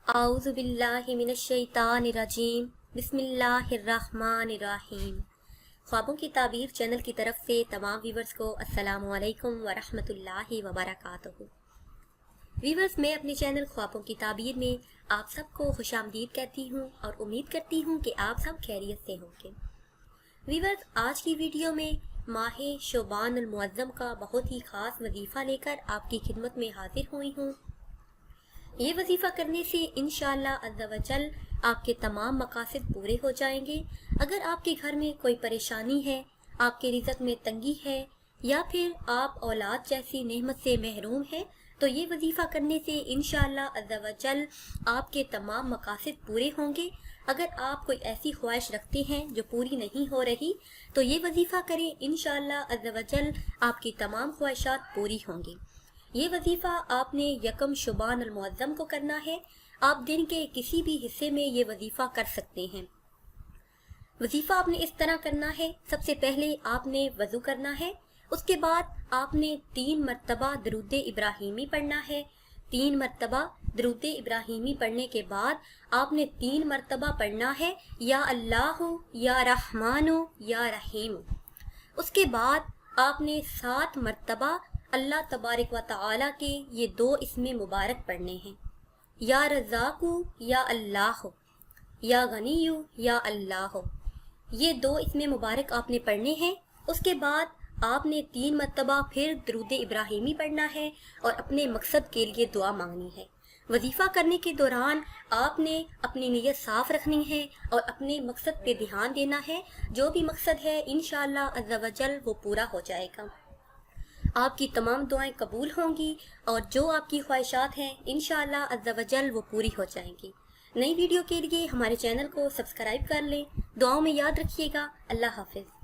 आऊज़ु बिल्लाहि मिनश्शैतानिर्रजीम बिस्मिल्लाहिर्रहमानिर्रहीम। ख्वाबों की ताबीर चैनल की तरफ से तमाम व्यूवर्स को अस्सलामु अलैकुम व रहमतुल्लाहि व बरकातुहू। व्यूवर्स, मैं अपने चैनल ख्वाबों की ताबीर में आप सबको खुशामदीद कहती हूँ और उम्मीद करती हूँ कि आप सब खैरियत से होंगे। व्यूवर्स, आज की वीडियो में माह शोबान अल मुअज़्ज़म का बहुत ही ख़ास वजीफ़ा लेकर आपकी खिदमत में हाजिर हुई हूँ। ये वजीफ़ा करने से इंशाअल्लाह अज़्ज़ा व जल आपके तमाम मकासद पूरे हो जाएंगे। अगर आपके घर में कोई परेशानी है, आपके रिज़्क़ में तंगी है या फिर आप औलाद जैसी नेमत से महरूम हैं, तो ये वजीफ़ा करने से इंशाअल्लाह अज़्ज़ा व जल आपके तमाम मकासद पूरे होंगे। अगर आप कोई ऐसी ख्वाहिश रखते हैं जो पूरी नहीं हो रही, तो ये वजीफ़ा करें, इंशाअल्लाह अज़्ज़ा व जल आपकी तमाम ख्वाहिशात पूरी होंगी। ये वजीफ़ा आपने यकम शोबान अल मुअज़्ज़म को करना है। आप दिन के किसी भी हिस्से में ये वजीफ़ा कर सकते हैं। वजीफ़ा आपने इस तरह करना है। सबसे पहले आपने वज़ू करना है। उसके बाद आपने 3 मरतबा दरूद इब्राहीमी पढ़ना है। 3 मरतबा दरूद इब्राहीमी पढ़ने के बाद आपने 3 मरतबा पढ़ना है या अल्लाह या रहमानो या रहीम। उसके बाद आपने 7 मरतबा अल्लाह तबारक व तआला के ये 2 इसमें मुबारक पढ़ने हैं, या रज़ाकु या अल्लाह, या गनीयु या अल्लाह। ये 2 इसमें मुबारक आपने पढ़ने हैं। उसके बाद आपने 3 मरतबा फिर दरूद इब्राहीमी पढ़ना है और अपने मकसद के लिए दुआ मांगनी है। वजीफ़ा करने के दौरान आपने अपनी नीयत साफ़ रखनी है और अपने मकसद पे ध्यान देना है। जो भी मकसद है इंशाअल्लाह अज़्ज़ा व जल वो पूरा हो जाएगा। आपकी तमाम दुआएं कबूल होंगी और जो आपकी ख्वाहिशात हैं इंशाअल्लाह अज़्ज़ा व जल वो पूरी हो जाएंगी। नई वीडियो के लिए हमारे चैनल को सब्सक्राइब कर लें। दुआओं में याद रखिएगा। अल्लाह हाफ़िज़।